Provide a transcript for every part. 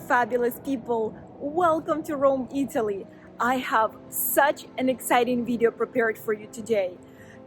fabulous people! Welcome to Rome, Italy. I have such an exciting video prepared for you today.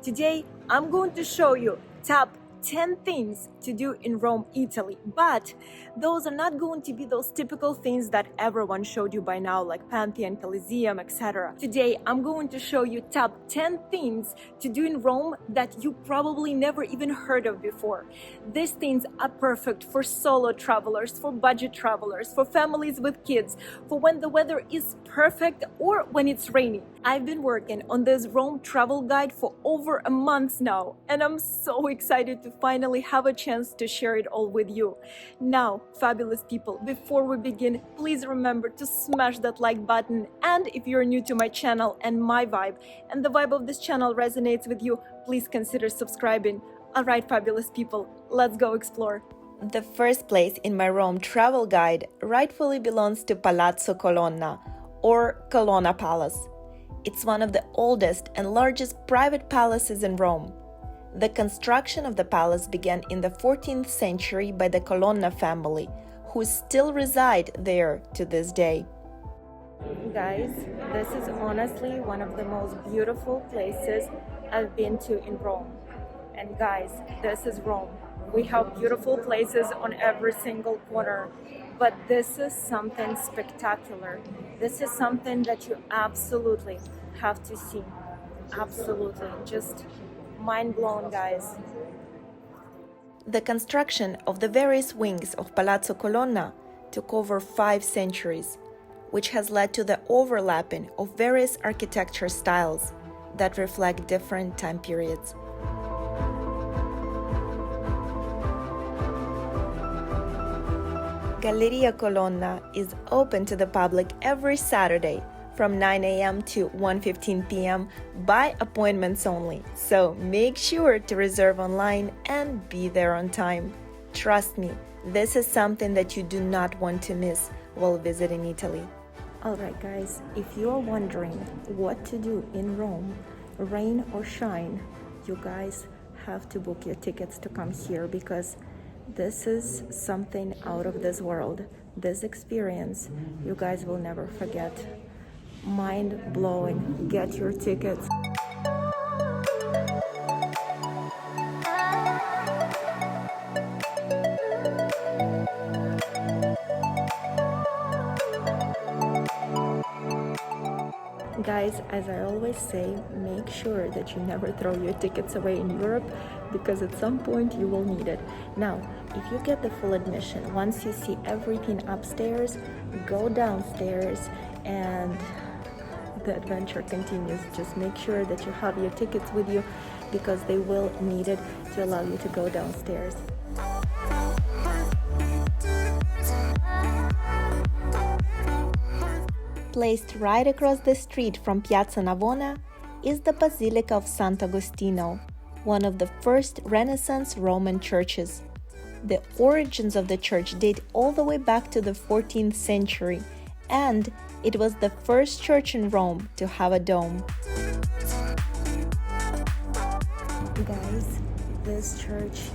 Today, I'm going to show you top 10 things to do in Rome, Italy, but those are not going to be those typical things that everyone showed you by now, like Pantheon, Coliseum, etc. Today, I'm going to show you top 10 things to do in Rome that you probably never even heard of before. These things are perfect for solo travelers, for budget travelers, for families with kids, for when the weather is perfect or when it's raining. I've been working on this Rome travel guide for over a month now, and I'm so excited to finally have a chance to share it all with you. Now, fabulous people, before we begin, please remember to smash that like button, and if you're new to my channel and my vibe, and the vibe of this channel resonates with you, please consider subscribing. Alright, fabulous people, let's go explore. The first place in my Rome travel guide rightfully belongs to Palazzo Colonna, or Colonna Palace. It's one of the oldest and largest private palaces in Rome. The construction of the palace began in the 14th century by the Colonna family, who still reside there to this day. Guys, this is honestly one of the most beautiful places I've been to in Rome. And guys, this is Rome. We have beautiful places on every single corner, but this is something spectacular. This is something that you absolutely have to see. Absolutely. Just mind blown, guys. The construction of the various wings of Palazzo Colonna took over 5 centuries, which has led to the overlapping of various architecture styles that reflect different time periods. Galleria Colonna is open to the public every Saturday from 9 a.m. to 1:15 p.m. by appointments only, so make sure to reserve online and be there on time. Trust me, this is something that you do not want to miss while visiting Italy. Alright guys, if you are wondering what to do in Rome, rain or shine, you guys have to book your tickets to come here because this is something out of this world. This experience you guys will never forget. Mind-blowing. Get your tickets. Guys, as I always say, make sure that you never throw your tickets away in Europe because at some point you will need it. Now, if you get the full admission, once you see everything upstairs, go downstairs and the adventure continues. Just make sure that you have your tickets with you because they will need it to allow you to go downstairs. Placed right across the street from Piazza Navona is the Basilica of Sant'Agostino, one of the first Renaissance Roman churches. The origins of the church date all the way back to the 14th century, and it was the first church in Rome to have a dome. Guys, this church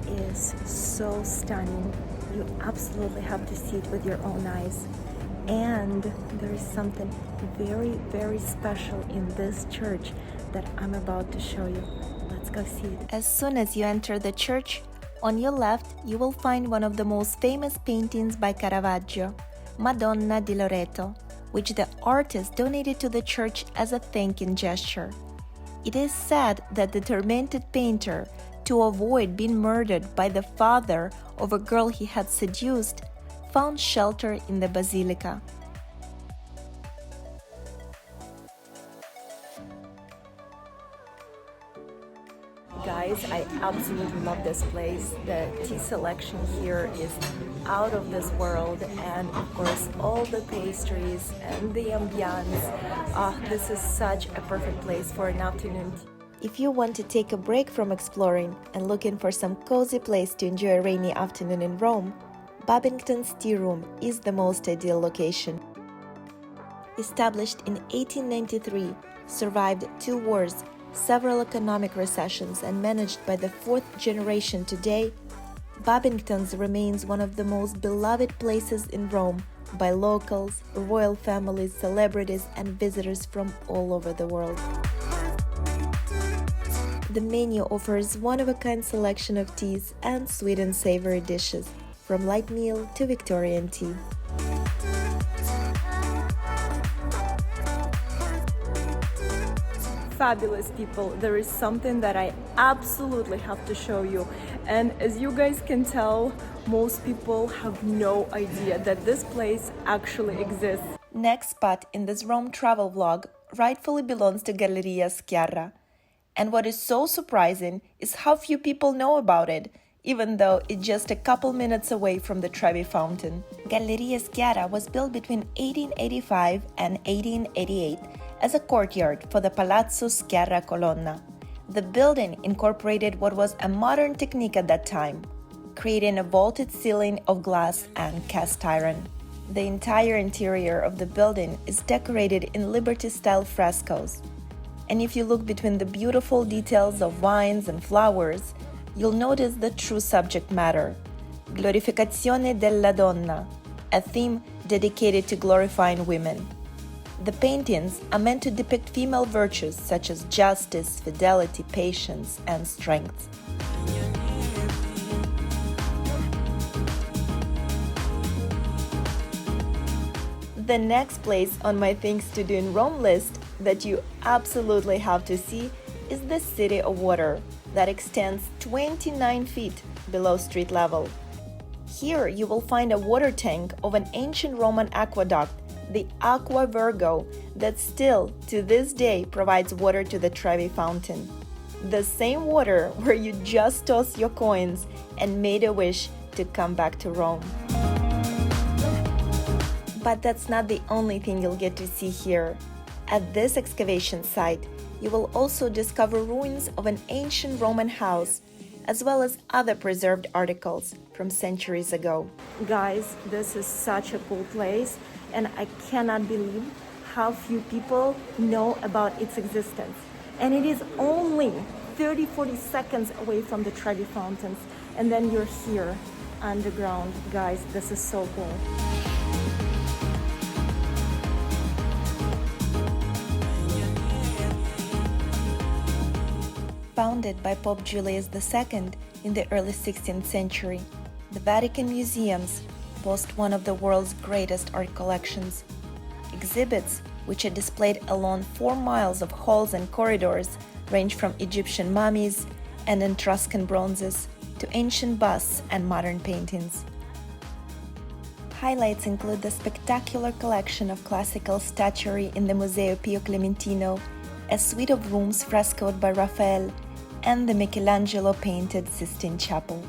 is so stunning. You absolutely have to see it with your own eyes. And there is something very, very special in this church that I'm about to show you. Let's go see it. As soon as you enter the church, on your left you will find one of the most famous paintings by Caravaggio, Madonna di Loreto, which the artist donated to the church as a thanking gesture. It is said that the tormented painter, to avoid being murdered by the father of a girl he had seduced, found shelter in the basilica. Guys, I absolutely love this place. The tea selection here is out of this world, and of course all the pastries and the ambiance. This is such a perfect place for an afternoon tea. If you want to take a break from exploring and looking for some cozy place to enjoy a rainy afternoon in Rome, Babington's tea room is the most ideal location. Established in 1893, survived 2 wars, several economic recessions, and managed by the 4th generation today, Babington's remains one of the most beloved places in Rome by locals, royal families, celebrities, and visitors from all over the world. The menu offers one-of-a-kind selection of teas and sweet and savory dishes, from light meal to Victorian tea. Fabulous people, there is something that I absolutely have to show you, and as you guys can tell, most people have no idea that this place actually exists. Next spot in this Rome travel vlog rightfully belongs to Galleria Sciarra. And what is so surprising is how few people know about it, even though it's just a couple minutes away from the Trevi Fountain. Galleria Sciarra was built between 1885 and 1888 as a courtyard for the Palazzo Sciarra Colonna. The building incorporated what was a modern technique at that time, creating a vaulted ceiling of glass and cast iron. The entire interior of the building is decorated in Liberty-style frescoes. And if you look between the beautiful details of vines and flowers, you'll notice the true subject matter, Glorificazione della Donna, a theme dedicated to glorifying women. The paintings are meant to depict female virtues such as justice, fidelity, patience, and strength. The next place on my things to do in Rome list that you absolutely have to see is the City of Water that extends 29 feet below street level. Here you will find a water tank of an ancient Roman aqueduct, the Aqua Virgo, that still to this day provides water to the Trevi Fountain. The same water where you just tossed your coins and made a wish to come back to Rome. But that's not the only thing you'll get to see here. At this excavation site, you will also discover ruins of an ancient Roman house, as well as other preserved articles from centuries ago. Guys, this is such a cool place, and I cannot believe how few people know about its existence. And it is only 30-40 seconds away from the Trevi Fountains, and then you're here underground. Guys, this is so cool. Founded by Pope Julius II in the early 16th century, the Vatican Museums boast one of the world's greatest art collections. Exhibits, which are displayed along 4 miles of halls and corridors, range from Egyptian mummies and Etruscan bronzes to ancient busts and modern paintings. Highlights include the spectacular collection of classical statuary in the Museo Pio Clementino, a suite of rooms frescoed by Raphael, and the Michelangelo-painted Sistine Chapel.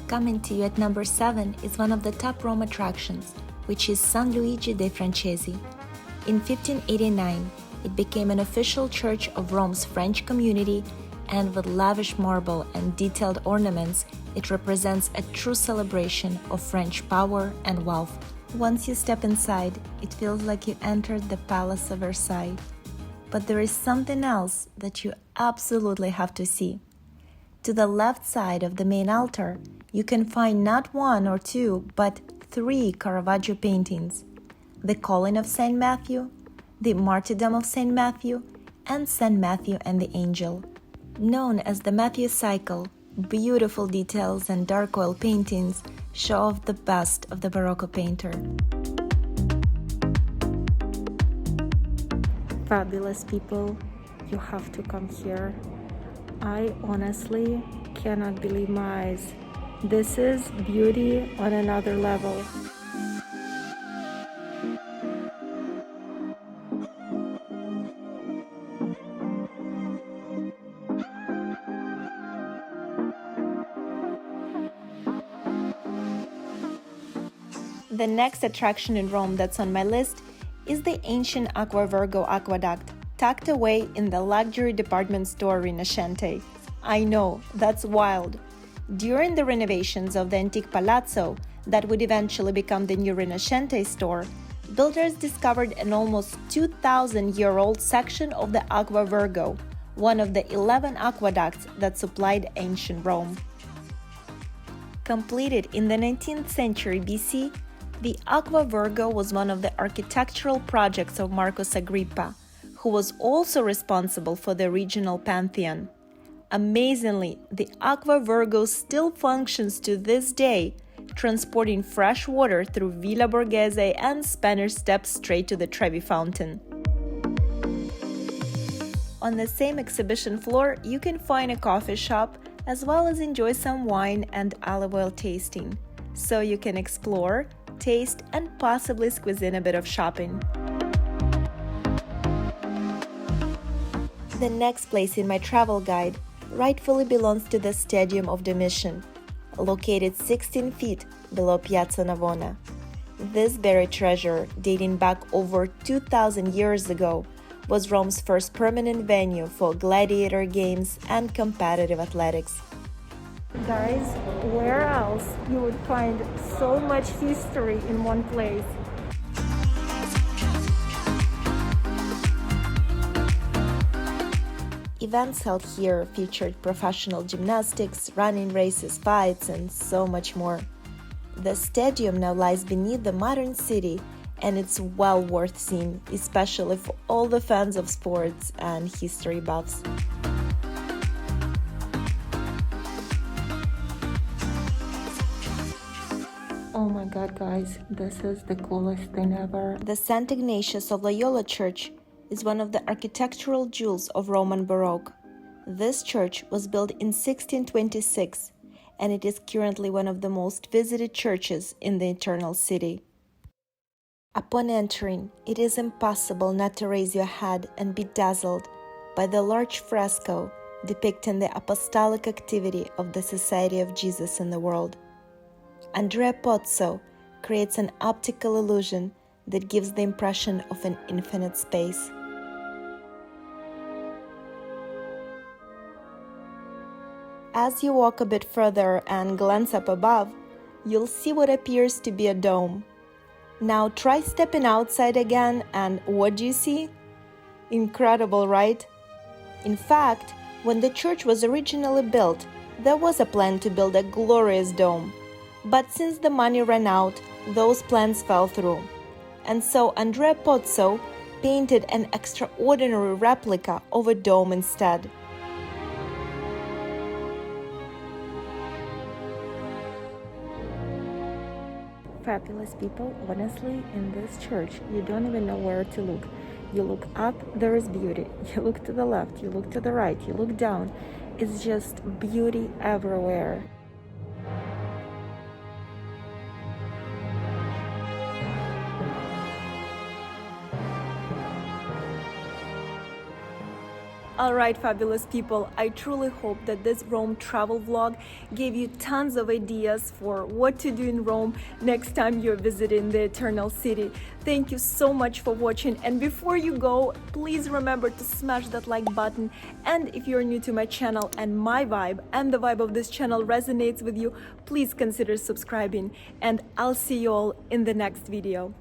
Coming to you at number 7 is one of the top Rome attractions, which is San Luigi dei Francesi. In 1589, it became an official church of Rome's French community, and with lavish marble and detailed ornaments, it represents a true celebration of French power and wealth. Once you step inside, it feels like you entered the Palace of Versailles. But there is something else that you absolutely have to see. To the left side of the main altar, you can find not 1 or 2, but 3 Caravaggio paintings: the Calling of St. Matthew, the Martyrdom of St. Matthew, and St. Matthew and the Angel. Known as the Matthew Cycle, beautiful details and dark oil paintings show off the best of the Baroque painter. Fabulous people, you have to come here. I honestly cannot believe my eyes. This is beauty on another level. The next attraction in Rome that's on my list is the ancient Aqua Virgo aqueduct, tucked away in the luxury department store Rinascente. I know, that's wild. During the renovations of the antique palazzo that would eventually become the new Rinascente store, builders discovered an almost 2,000-year-old section of the Aqua Virgo, one of the 11 aqueducts that supplied ancient Rome. Completed in the 19th century BC, The Aqua Virgo was one of the architectural projects of Marcus Agrippa, who was also responsible for the regional pantheon. Amazingly, the Aqua Virgo still functions to this day, transporting fresh water through Villa Borghese and Spanish Steps straight to the Trevi Fountain. On the same exhibition floor, you can find a coffee shop as well as enjoy some wine and olive oil tasting, so you can explore, taste, and possibly squeeze in a bit of shopping. The next place in my travel guide rightfully belongs to the Stadium of the Mission, located 16 feet below Piazza Navona. This buried treasure, dating back over 2,000 years ago, was Rome's first permanent venue for gladiator games and competitive athletics. Guys, where else you would find so much history in one place? Events held here featured professional gymnastics, running races, fights, and so much more. The stadium now lies beneath the modern city, and it's well worth seeing, especially for all the fans of sports and history buffs. Oh my god, guys, this is the coolest thing ever. The St. Ignatius of Loyola Church is one of the architectural jewels of Roman Baroque. This church was built in 1626, and it is currently one of the most visited churches in the Eternal City. Upon entering, it is impossible not to raise your head and be dazzled by the large fresco depicting the apostolic activity of the Society of Jesus in the world. Andrea Pozzo creates an optical illusion that gives the impression of an infinite space. As you walk a bit further and glance up above, you'll see what appears to be a dome. Now try stepping outside again, and what do you see? Incredible, right? In fact, when the church was originally built, there was a plan to build a glorious dome. But since the money ran out, those plans fell through. And so Andrea Pozzo painted an extraordinary replica of a dome instead. Fabulous people, honestly, in this church, you don't even know where to look. You look up, there is beauty. You look to the left, you look to the right, you look down. It's just beauty everywhere. Alright, fabulous people, I truly hope that this Rome travel vlog gave you tons of ideas for what to do in Rome next time you're visiting the Eternal City. Thank you so much for watching, and before you go, please remember to smash that like button, and if you're new to my channel and my vibe and the vibe of this channel resonates with you, please consider subscribing, and I'll see you all in the next video.